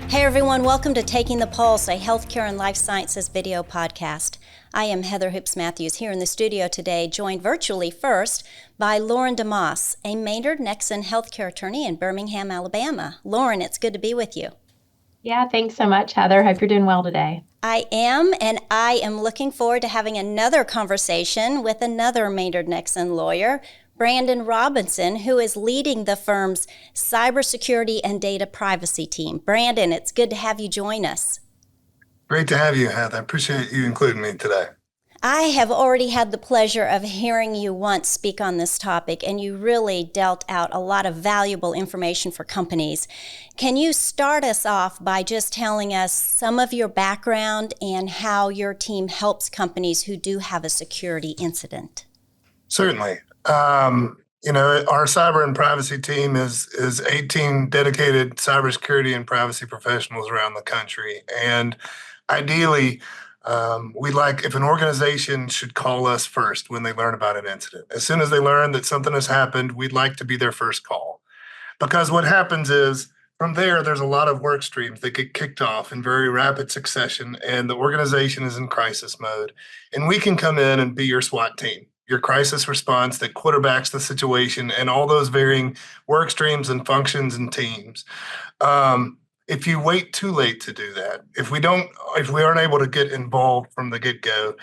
Hey everyone, welcome to Taking the Pulse, a healthcare and life sciences video podcast. I am Heather Hoops Matthews here in the studio today, joined virtually first by Lauren DeMoss, a Maynard Nexsen healthcare attorney in Birmingham, Alabama. Lauren, it's good to be with you. Yeah, thanks so much, Heather. Hope you're doing well today. I am, and I am looking forward to having another conversation with another Maynard Nexsen lawyer, Brandon Robinson, who is leading the firm's cybersecurity and data privacy team. Brandon, it's good to have you join us. Great to have you, Heather. I appreciate you including me today. I have already had the pleasure of hearing you once speak on this topic, and you really dealt out a lot of valuable information for companies. Can you start us off by just telling us some of your background and how your team helps companies who do have a security incident? Certainly. Our cyber and privacy team is 18 dedicated cybersecurity and privacy professionals around the country. And ideally, we'd like if an organization should call us first when they learn about an incident. As soon as they learn that something has happened, we'd like to be their first call. Because what happens is from there's a lot of work streams that get kicked off in very rapid succession, and the organization is in crisis mode. And we can come in and be your SWAT team, your crisis response that quarterbacks the situation and all those varying work streams and functions and teams. If you wait too late to do that, if we aren't able to get involved from the get-go,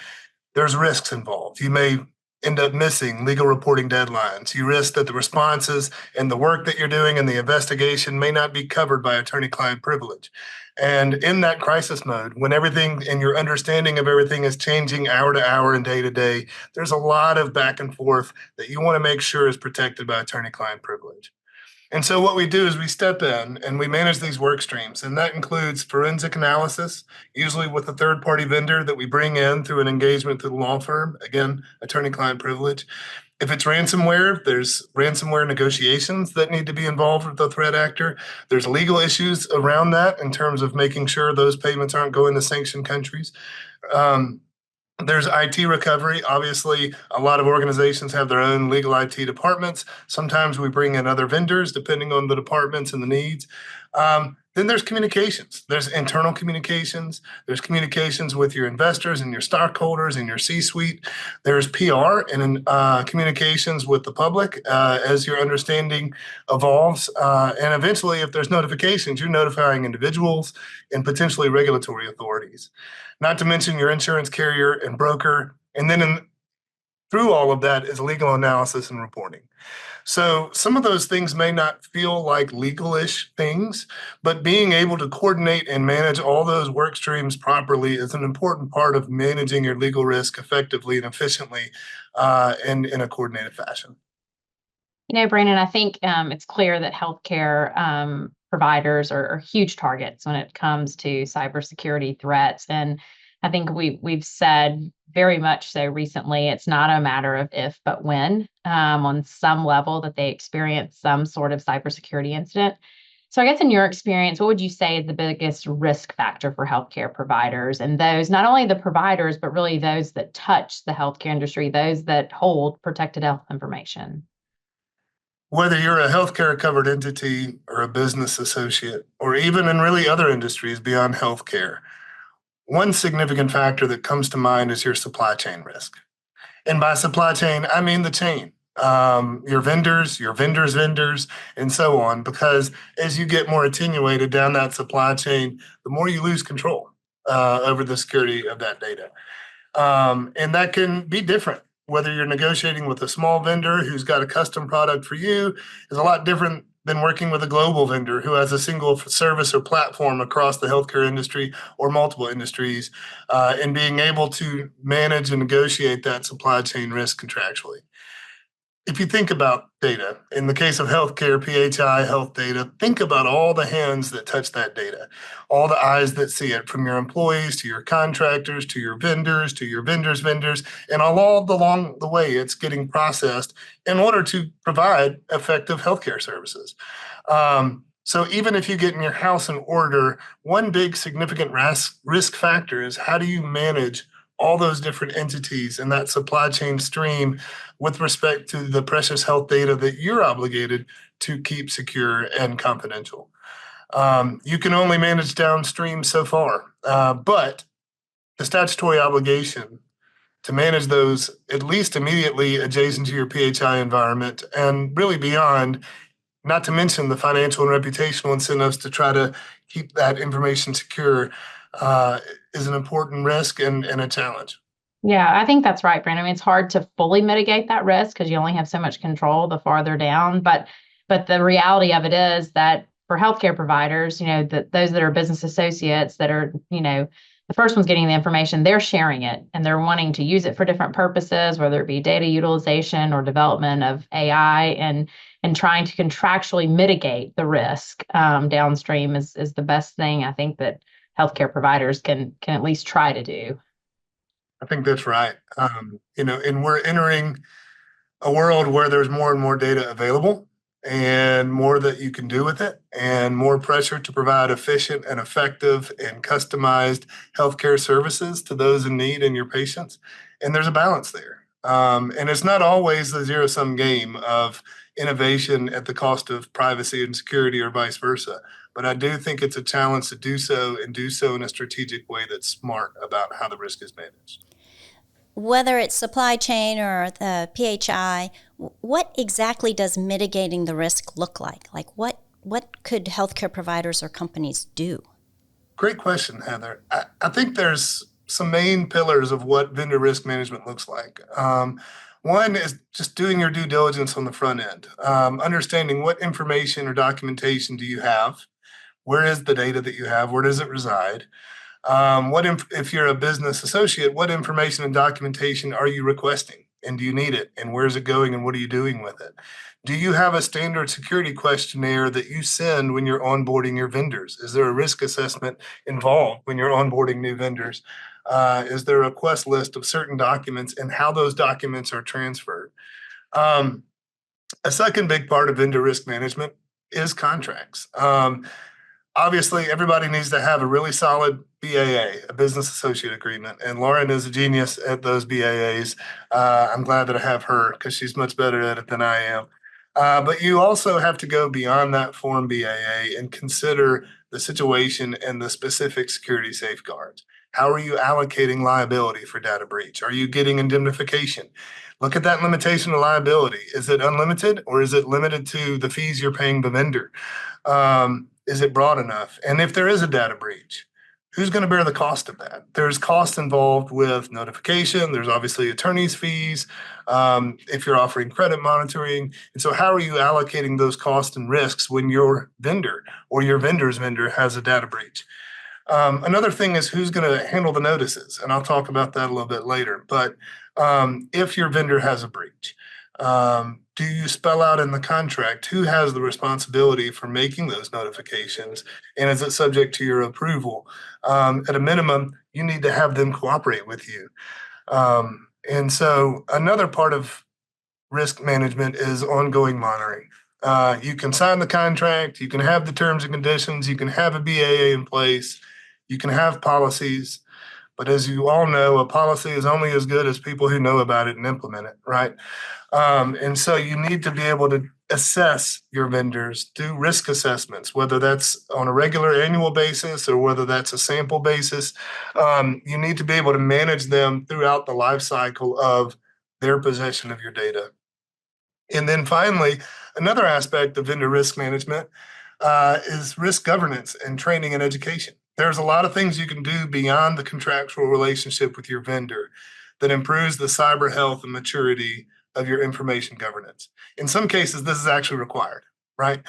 there's risks involved. You may end up missing legal reporting deadlines. You risk that the responses and the work that you're doing and the investigation may not be covered by attorney-client privilege. And in that crisis mode, when everything and your understanding of everything is changing hour to hour and day to day, there's a lot of back and forth that you want to make sure is protected by attorney-client privilege. And so what we do is we step in and we manage these work streams, and that includes forensic analysis, usually with a third-party vendor that we bring in through an engagement through the law firm, again, attorney-client privilege. If it's ransomware, there's ransomware negotiations that need to be involved with the threat actor. There's legal issues around that in terms of making sure those payments aren't going to sanctioned countries. There's IT recovery. Obviously, a lot of organizations have their own legal IT departments. Sometimes we bring in other vendors depending on the departments and the needs. Then there's communications. There's internal communications. There's communications with your investors and your stockholders and your C-suite. There's PR and communications with the public as your understanding evolves. And eventually, if there's notifications, you're notifying individuals and potentially regulatory authorities. Not to mention your insurance carrier and broker. And then through all of that is legal analysis and reporting. So some of those things may not feel like legal-ish things, but being able to coordinate and manage all those work streams properly is an important part of managing your legal risk effectively and efficiently and in a coordinated fashion. You know, Brandon, I think it's clear that healthcare providers are huge targets when it comes to cybersecurity threats. And I think we've said very much so recently, it's not a matter of if, but when, on some level that they experience some sort of cybersecurity incident. So I guess in your experience, what would you say is the biggest risk factor for healthcare providers and those, not only the providers, but really those that touch the healthcare industry, those that hold protected health information? Whether you're a healthcare covered entity or a business associate, or even in really other industries beyond healthcare, one significant factor that comes to mind is your supply chain risk. And by supply chain, I mean the chain, your vendors, your vendors' vendors, and so on, because as you get more attenuated down that supply chain, the more you lose control over the security of that data. And that can be different. Whether you're negotiating with a small vendor who's got a custom product for you is a lot different than working with a global vendor who has a single service or platform across the healthcare industry or multiple industries, and being able to manage and negotiate that supply chain risk contractually. If you think about data, in the case of healthcare, PHI, health data, think about all the hands that touch that data, all the eyes that see it, from your employees to your contractors, to your vendors, to your vendors' vendors, and all along the way, it's getting processed in order to provide effective healthcare services. So even if you get in your house in order, one big significant risk factor is how do you manage all those different entities in that supply chain stream with respect to the precious health data that you're obligated to keep secure and confidential. You can only manage downstream so far, but the statutory obligation to manage those at least immediately adjacent to your PHI environment and really beyond, not to mention the financial and reputational incentives to try to keep that information secure, uh, is an important risk and a challenge. Yeah, I think that's right, Brandon. I mean, it's hard to fully mitigate that risk because you only have so much control the farther down. But the reality of it is that for healthcare providers, that those that are business associates that are, the first ones getting the information, they're sharing it and they're wanting to use it for different purposes, whether it be data utilization or development of AI, and trying to contractually mitigate the risk downstream is the best thing I think that healthcare providers can at least try to do. I think that's right. And we're entering a world where there's more and more data available and more that you can do with it and more pressure to provide efficient and effective and customized healthcare services to those in need and your patients. And there's a balance there. And it's not always the zero sum game of innovation at the cost of privacy and security or vice versa. But I do think it's a challenge to do so and do so in a strategic way that's smart about how the risk is managed. Whether it's supply chain or the PHI, what exactly does mitigating the risk look like? Like what could healthcare providers or companies do? Great question, Heather. I think there's some main pillars of what vendor risk management looks like. One is just doing your due diligence on the front end, understanding what information or documentation do you have, where is the data that you have, where does it reside, if you're a business associate, what information and documentation are you requesting? And do you need it? And where's it going? And what are you doing with it? Do you have a standard security questionnaire that you send when you're onboarding your vendors? Is there a risk assessment involved when you're onboarding new vendors? Is there a request list of certain documents and how those documents are transferred? Um, a second big part of vendor risk management is contracts. Obviously, everybody needs to have a really solid BAA, a business associate agreement. And Lauren is a genius at those BAAs. I'm glad that I have her because she's much better at it than I am. But you also have to go beyond that form BAA and consider the situation and the specific security safeguards. How are you allocating liability for data breach? Are you getting indemnification? Look at that limitation of liability. Is it unlimited or is it limited to the fees you're paying the vendor? Is it broad enough? And if there is a data breach, who's going to bear the cost of that? There's cost involved with notification. There's obviously attorney's fees if you're offering credit monitoring. And so how are you allocating those costs and risks when your vendor or your vendor's vendor has a data breach? Another thing is who's going to handle the notices, and I'll talk about that a little bit later. But if your vendor has a breach, do you spell out in the contract who has the responsibility for making those notifications, and is it subject to your approval? At a minimum, you need to have them cooperate with you. And so another part of risk management is ongoing monitoring. You can sign the contract, you can have the terms and conditions, you can have a BAA in place, you can have policies, but as you all know, a policy is only as good as people who know about it and implement it, right? And so you need to be able to assess your vendors, do risk assessments, whether that's on a regular annual basis or whether that's a sample basis. You need to be able to manage them throughout the life cycle of their possession of your data. And then finally, another aspect of vendor risk management is risk governance and training and education. There's a lot of things you can do beyond the contractual relationship with your vendor that improves the cyber health and maturity of your information governance. In some cases, this is actually required, right?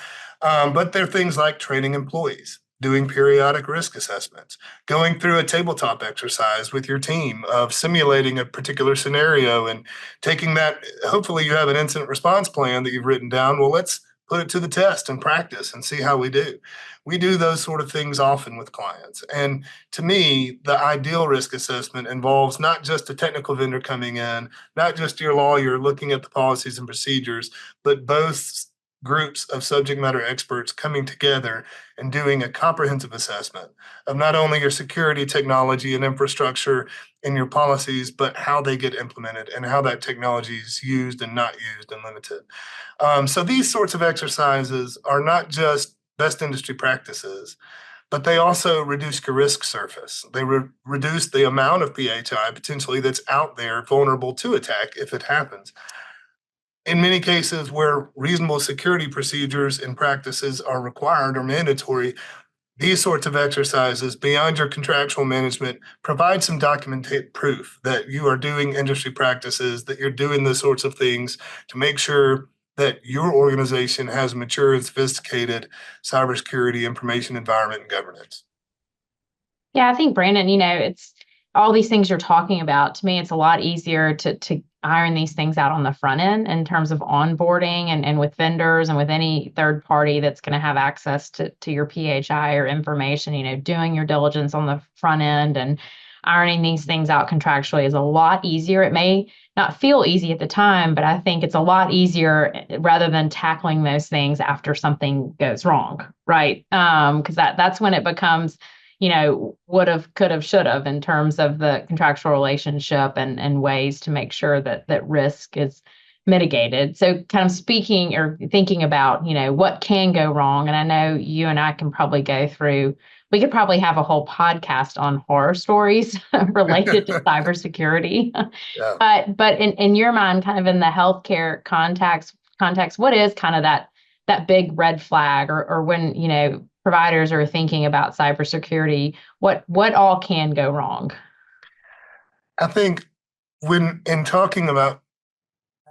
But there are things like training employees, doing periodic risk assessments, going through a tabletop exercise with your team of simulating a particular scenario and taking that. Hopefully, you have an incident response plan that you've written down. Well, let's put it to the test and practice and see how we do. We do those sort of things often with clients. And to me, the ideal risk assessment involves not just a technical vendor coming in, not just your lawyer looking at the policies and procedures, but both groups of subject matter experts coming together and doing a comprehensive assessment of not only your security technology and infrastructure and your policies, but how they get implemented and how that technology is used and not used and limited. So these sorts of exercises are not just best industry practices, but they also reduce your risk surface. They reduce the amount of PHI potentially that's out there vulnerable to attack if it happens. In many cases where reasonable security procedures and practices are required or mandatory, these sorts of exercises, beyond your contractual management, provide some documented proof that you are doing industry practices, that you're doing the sorts of things to make sure that your organization has mature and sophisticated cybersecurity information environment and governance. Yeah, I think Brandon, it's all these things you're talking about. To me, it's a lot easier to iron these things out on the front end in terms of onboarding and with vendors and with any third party that's going to have access to your PHI or information, doing your diligence on the front end and ironing these things out contractually is a lot easier. It may not feel easy at the time, but I think it's a lot easier rather than tackling those things after something goes wrong, right? Because that's when it becomes would have, could have, should have in terms of the contractual relationship and ways to make sure that risk is mitigated. So kind of speaking or thinking about, what can go wrong. And I know you and I can probably we could probably have a whole podcast on horror stories related to cybersecurity. Yeah. But in your mind, kind of in the healthcare context, what is kind of that big red flag or when, providers are thinking about cybersecurity, what all can go wrong? I think when in talking about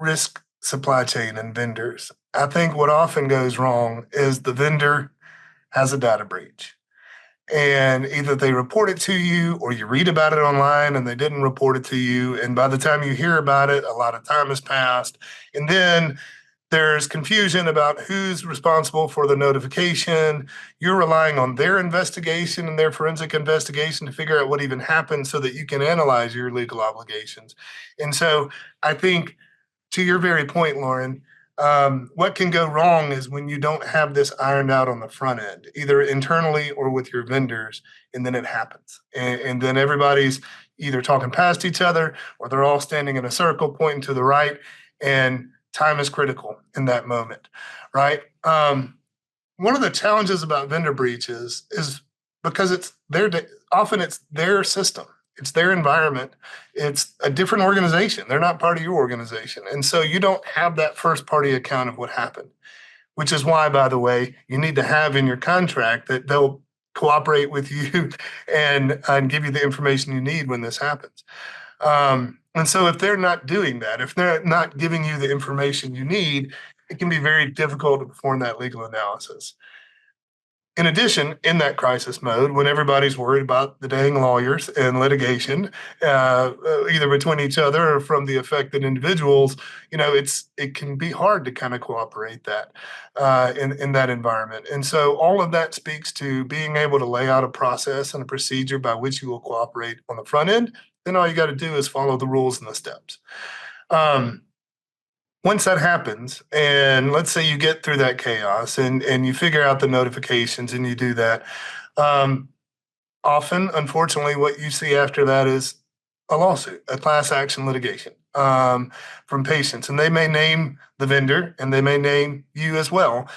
risk supply chain and vendors, I think what often goes wrong is the vendor has a data breach. And either they report it to you or you read about it online and they didn't report it to you. And by the time you hear about it, a lot of time has passed. And then there's confusion about who's responsible for the notification. You're relying on their investigation and their forensic investigation to figure out what even happened so that you can analyze your legal obligations. And so I think to your very point, Lauren, what can go wrong is when you don't have this ironed out on the front end, either internally or with your vendors, and then it happens. And then everybody's either talking past each other or they're all standing in a circle pointing to the right. And time is critical in that moment, right? One of the challenges about vendor breaches is because often it's their system, it's their environment, it's a different organization. They're not part of your organization, and so you don't have that first party account of what happened. Which is why, by the way, you need to have in your contract that they'll cooperate with you and give you the information you need when this happens. And so if they're not doing that, if they're not giving you the information you need, it can be very difficult to perform that legal analysis. In addition, in that crisis mode, when everybody's worried about the dang lawyers and litigation, either between each other or from the affected individuals, it can be hard to kind of cooperate that in that environment. And so all of that speaks to being able to lay out a process and a procedure by which you will cooperate on the front end. Then all you got to do is follow the rules and the steps. Once that happens, and let's say you get through that chaos and you figure out the notifications and you do that, often, unfortunately, what you see after that is a lawsuit, a class action litigation from patients. And they may name the vendor and they may name you as well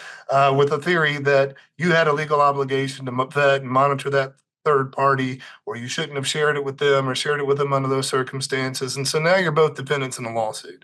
with a theory that you had a legal obligation to vet and monitor that third party, or you shouldn't have shared it with them or shared it with them under those circumstances. And so now you're both defendants in a lawsuit.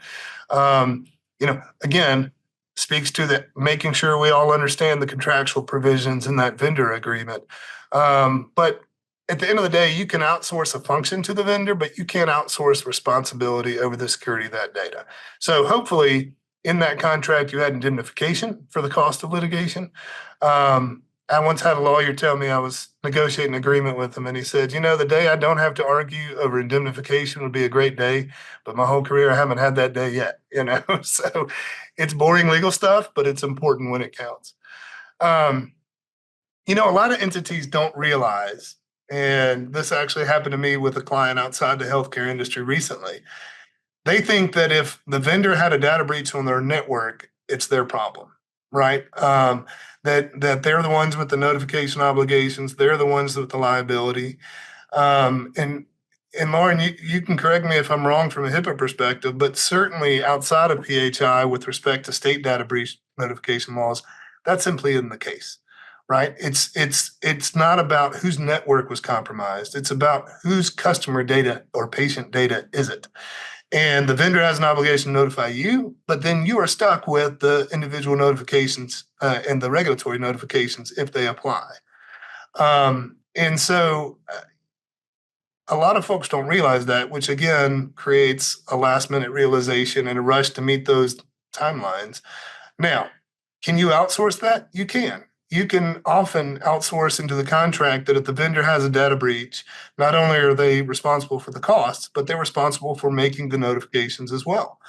Again, speaks to that making sure we all understand the contractual provisions in that vendor agreement. But at the end of the day, you can outsource a function to the vendor, but you can't outsource responsibility over the security of that data. So hopefully in that contract, you had indemnification for the cost of litigation. I once had a lawyer tell me I was negotiating an agreement with him, and he said, the day I don't have to argue over indemnification would be a great day, but my whole career I haven't had that day yet, So it's boring legal stuff, but it's important when it counts. A lot of entities don't realize, and this actually happened to me with a client outside the healthcare industry recently. They think that if the vendor had a data breach on their network, it's their problem, right? That they're the ones with the notification obligations, they're the ones with the liability. And Lauren, you can correct me if I'm wrong from a HIPAA perspective, but certainly outside of PHI with respect to state data breach notification laws, that simply isn't the case. right? It's not about whose network was compromised. It's about whose customer data or patient data is it. And the vendor has an obligation to notify you, but then you are stuck with the individual notifications and the regulatory notifications if they apply. And so a lot of folks don't realize that, which again creates a last minute realization and a rush to meet those timelines. Now, can you outsource that? You can. You can often outsource into the contract that if the vendor has a data breach, not only are they responsible for the costs, but they're responsible for making the notifications as well.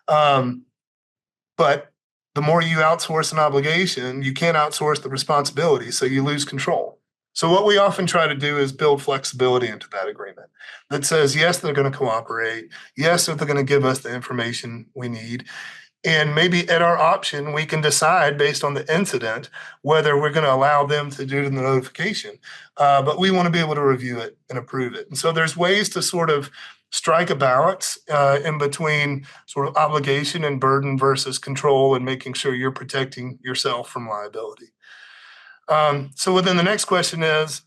But the more you outsource an obligation, you can't outsource the responsibility, so you lose control. So what we often try to do is build flexibility into that agreement that says, yes, they're going to cooperate. Yes, they're going to give us the information we need. And maybe at our option, we can decide based on the incident whether we're going to allow them to do the notification. But we want to be able to review it and approve it. And so there's ways to sort of strike a balance in between sort of obligation and burden versus control and making sure you're protecting yourself from liability. So then the next question is,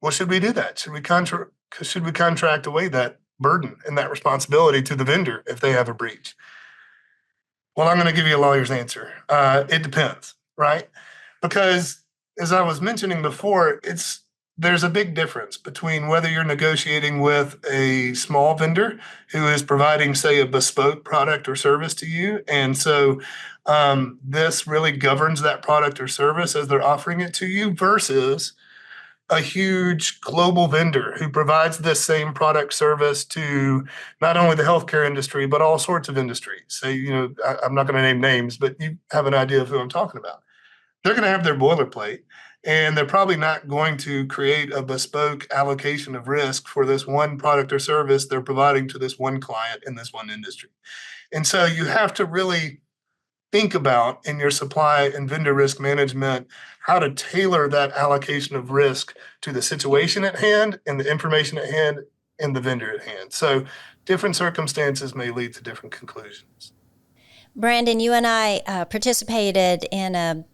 well, should we do that? Should we contract away that burden and that responsibility to the vendor if they have a breach? Well, I'm going to give you a lawyer's answer. It depends, right? Because as I was mentioning before, there's a big difference between whether you're negotiating with a small vendor who is providing, say, a bespoke product or service to you. And so this really governs that product or service as they're offering it to you versus a huge global vendor who provides this same product service to not only the healthcare industry, but all sorts of industries. So, I'm not going to name names, but you have an idea of who I'm talking about. They're going to have their boilerplate, and they're probably not going to create a bespoke allocation of risk for this one product or service they're providing to this one client in this one industry. And so you have to really think about in your supply and vendor risk management how to tailor that allocation of risk to the situation at hand and the information at hand and the vendor at hand. So different circumstances may lead to different conclusions. Brandon, you and I participated in a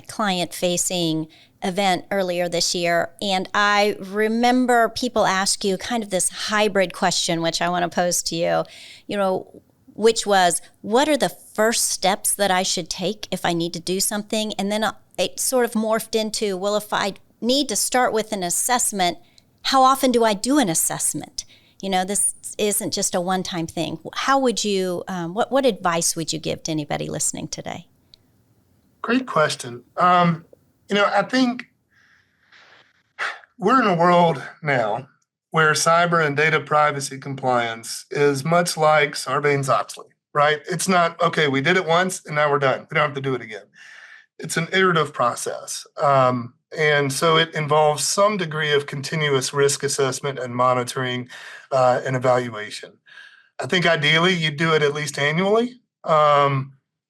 client-facing event earlier this year, and I remember people ask you kind of this hybrid question, which I want to pose to you, which was, what are the first steps that I should take if I need to do something? And then it sort of morphed into, well, if I need to start with an assessment, how often do I do an assessment? This isn't just a one-time thing. How would you, what advice would you give to anybody listening today? Great question. I think we're in a world now where cyber and data privacy compliance is much like Sarbanes-Oxley, right? It's not, okay, we did it once and now we're done. We don't have to do it again. It's an iterative process. And so it involves some degree of continuous risk assessment and monitoring and evaluation. I think ideally you do it at least annually.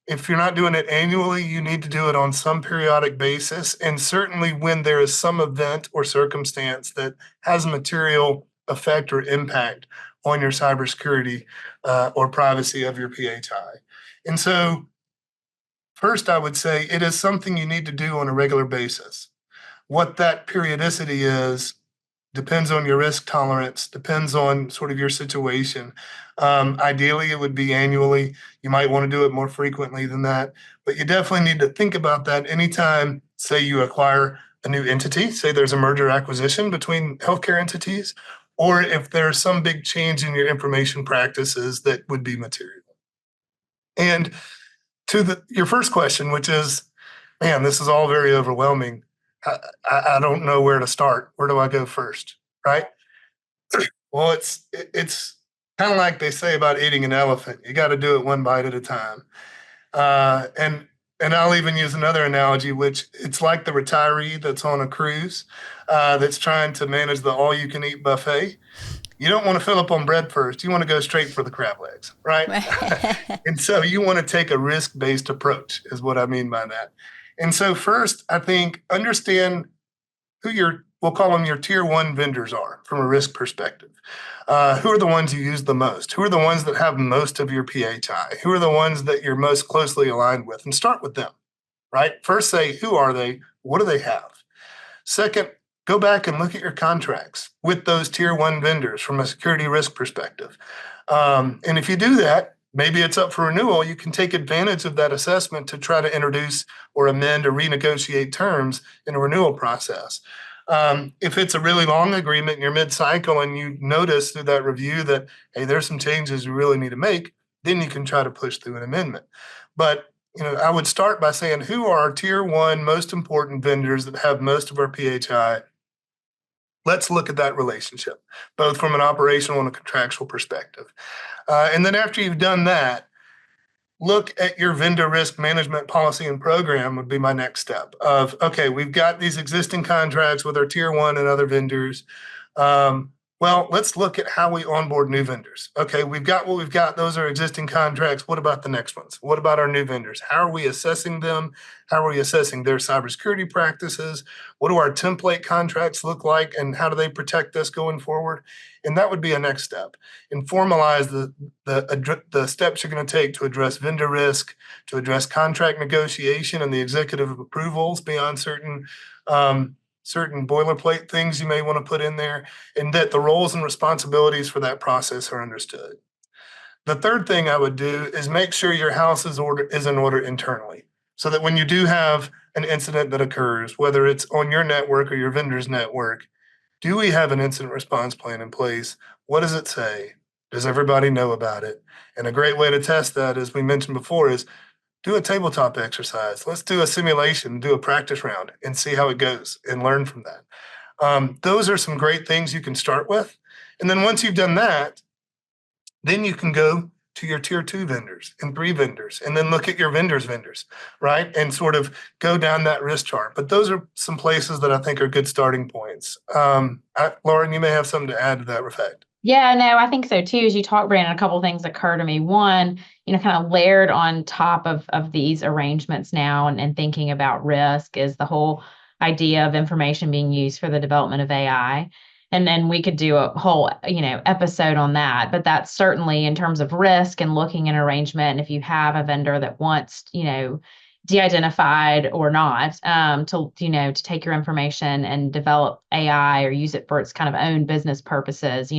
If you're not doing it annually, you need to do it on some periodic basis. And certainly when there is some event or circumstance that has a material effect or impact on your cybersecurity or privacy of your PHI. And so first, I would say it is something you need to do on a regular basis. What that periodicity is depends on your risk tolerance, depends on sort of your situation. Ideally, it would be annually. You might want to do it more frequently than that, but you definitely need to think about that anytime, say, you acquire a new entity, say there's a merger acquisition between healthcare entities, or if there's some big change in your information practices that would be material. And to your first question, which is, man, this is all very overwhelming. I don't know where to start. Where do I go first? Right? Well, it's kind of like they say about eating an elephant. You got to do it one bite at a time. And I'll even use another analogy, which it's like the retiree that's on a cruise that's trying to manage the all-you-can-eat buffet. You don't want to fill up on bread first. You want to go straight for the crab legs, right? And so you want to take a risk-based approach is what I mean by that. And so first, I think understand who we'll call them your tier one vendors are from a risk perspective. Who are the ones you use the most? Who are the ones that have most of your PHI? Who are the ones that you're most closely aligned with? And start with them, right? First say, who are they? What do they have? Second, go back and look at your contracts with those tier one vendors from a security risk perspective. And if you do that, maybe it's up for renewal. You can take advantage of that assessment to try to introduce or amend or renegotiate terms in a renewal process. If it's a really long agreement and you're mid-cycle and you notice through that review that, hey, there's some changes you really need to make, then you can try to push through an amendment. But I would start by saying, who are our tier one most important vendors that have most of our PHI? Let's look at that relationship, both from an operational and a contractual perspective. And then after you've done that, look at your vendor risk management policy and program would be my next step of, okay, we've got these existing contracts with our tier one and other vendors. Well, let's look at how we onboard new vendors. Okay, we've got what we've got. Those are existing contracts. What about the next ones? What about our new vendors? How are we assessing them? How are we assessing their cybersecurity practices? What do our template contracts look like and how do they protect us going forward? And that would be a next step. And formalize the steps you're going to take to address vendor risk, to address contract negotiation and the executive approvals beyond certain boilerplate things you may want to put in there, and that the roles and responsibilities for that process are understood. The third thing I would do is make sure your house is in order internally, so that when you do have an incident that occurs, whether it's on your network or your vendor's network, do we have an incident response plan in place? What does it say? Does everybody know about it? And a great way to test that, as we mentioned before, is do a tabletop exercise. Let's do a simulation, do a practice round and see how it goes and learn from that. Those are some great things you can start with. And then once you've done that, then you can go to your tier two vendors and three vendors, and then look at your vendors, right? And sort of go down that risk chart. But those are some places that I think are good starting points. Lauren, you may have something to add to that effect. Yeah, no, I think so too. As you talk, Brandon, a couple of things occur to me. One, kind of layered on top of these arrangements now and thinking about risk is the whole idea of information being used for the development of AI. And then we could do a whole, episode on that. But that's certainly in terms of risk and looking at arrangement. And if you have a vendor that wants, de-identified or not, to take your information and develop AI or use it for its kind of own business purposes,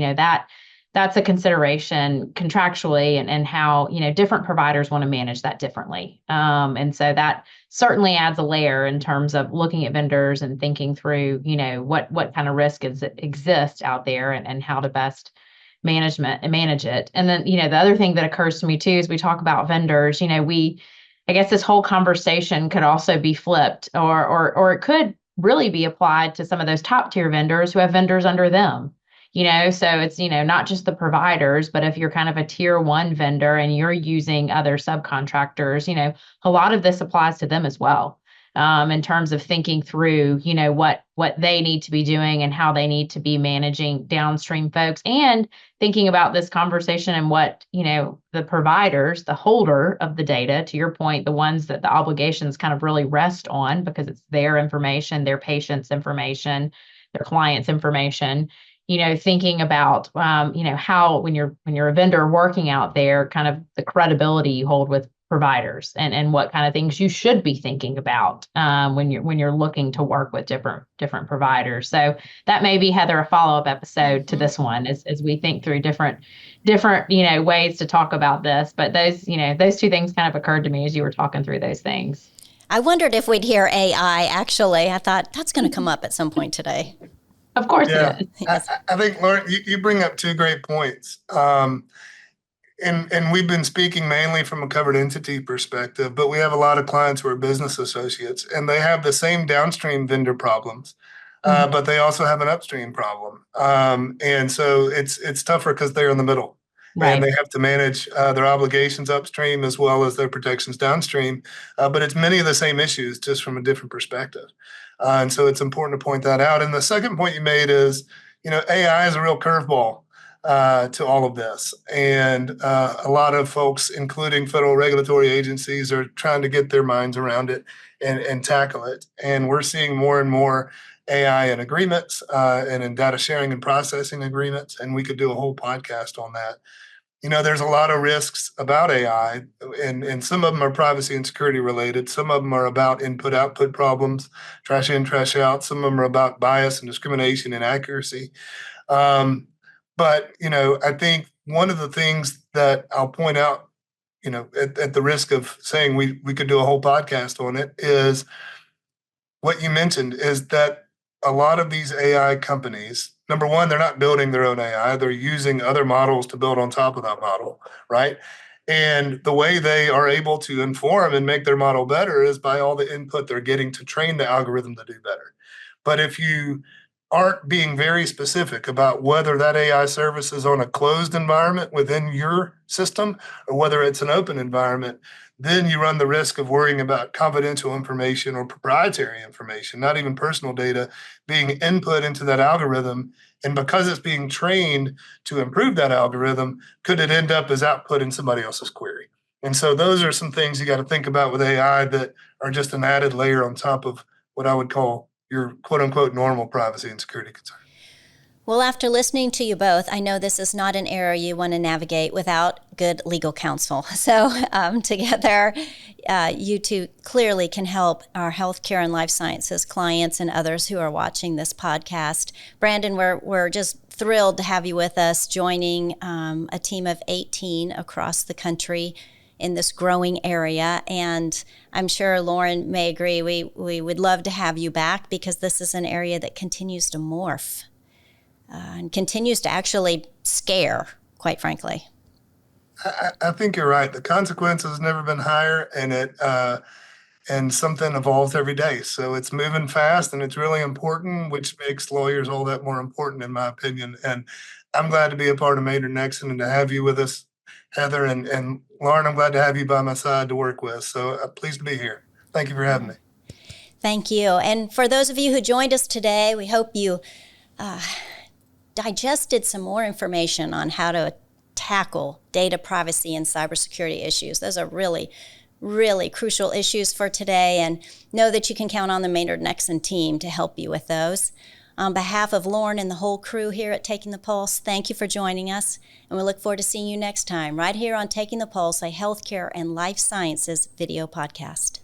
that's a consideration contractually and how, different providers want to manage that differently. And so that certainly adds a layer in terms of looking at vendors and thinking through, what kind of risk exists out there and how to best manage it. And then, the other thing that occurs to me too, is we talk about vendors, I guess this whole conversation could also be flipped or it could really be applied to some of those top tier vendors who have vendors under them. So it's, not just the providers, but if you're kind of a tier one vendor and you're using other subcontractors, a lot of this applies to them as well. In terms of thinking through, what they need to be doing and how they need to be managing downstream folks, and thinking about this conversation and what, the providers, the holder of the data, to your point, the ones that the obligations kind of really rest on because it's their information, their patients' information, their clients' information. Thinking about, how when you're a vendor working out there, kind of the credibility you hold with providers and what kind of things you should be thinking about when you're looking to work with different providers. So that may be, Heather, a follow-up episode to this one as we think through different ways to talk about this. But those two things kind of occurred to me as you were talking through those things. I wondered if we'd hear AI. Actually, I thought that's going to come up at some point today. Of course Yeah, it is. Yes. I think, Lauren, you bring up two great points. And we've been speaking mainly from a covered entity perspective, but we have a lot of clients who are business associates, and they have the same downstream vendor problems, but they also have an upstream problem. And so it's tougher because they're in the middle. Right. And they have to manage their obligations upstream as well as their protections downstream. But it's many of the same issues, just from a different perspective. And so it's important to point that out. And the second point you made is, AI is a real curveball to all of this. And a lot of folks, including federal regulatory agencies, are trying to get their minds around it and tackle it. And we're seeing more and more AI in agreements and in data sharing and processing agreements. And we could do a whole podcast on that. there's a lot of risks about AI, and some of them are privacy and security related. Some of them are about input output problems, trash in, trash out. Some of them are about bias and discrimination and accuracy. But I think one of the things that I'll point out, at the risk of saying we could do a whole podcast on it, is what you mentioned is that a lot of these AI companies, number one, they're not building their own AI. They're using other models to build on top of that model, right? And the way they are able to inform and make their model better is by all the input they're getting to train the algorithm to do better. But if you aren't being very specific about whether that AI service is on a closed environment within your system or whether it's an open environment, then you run the risk of worrying about confidential information or proprietary information, not even personal data, being input into that algorithm. And because it's being trained to improve that algorithm, could it end up as output in somebody else's query? And so those are some things you got to think about with AI that are just an added layer on top of what I would call your quote unquote normal privacy and security concern. Well, after listening to you both, I know this is not an area you want to navigate without good legal counsel. So together, you two clearly can help our healthcare and life sciences clients and others who are watching this podcast. Brandon, we're just thrilled to have you with us, joining a team of 18 across the country in this growing area. And I'm sure Lauren may agree, we would love to have you back because this is an area that continues to morph. And continues to actually scare, quite frankly. I think you're right. The consequences never been higher, and something evolves every day. So it's moving fast, and it's really important, which makes lawyers all that more important, in my opinion. And I'm glad to be a part of Maynard Nexsen and to have you with us, Heather, and Lauren. I'm glad to have you by my side to work with. So pleased to be here. Thank you for having me. Thank you. And for those of you who joined us today, we hope you digested some more information on how to tackle data privacy and cybersecurity issues. Those are really, really crucial issues for today, and know that you can count on the Maynard Nexsen team to help you with those. On behalf of Lauren and the whole crew here at Taking the Pulse, thank you for joining us, and we look forward to seeing you next time right here on Taking the Pulse, a healthcare and life sciences video podcast.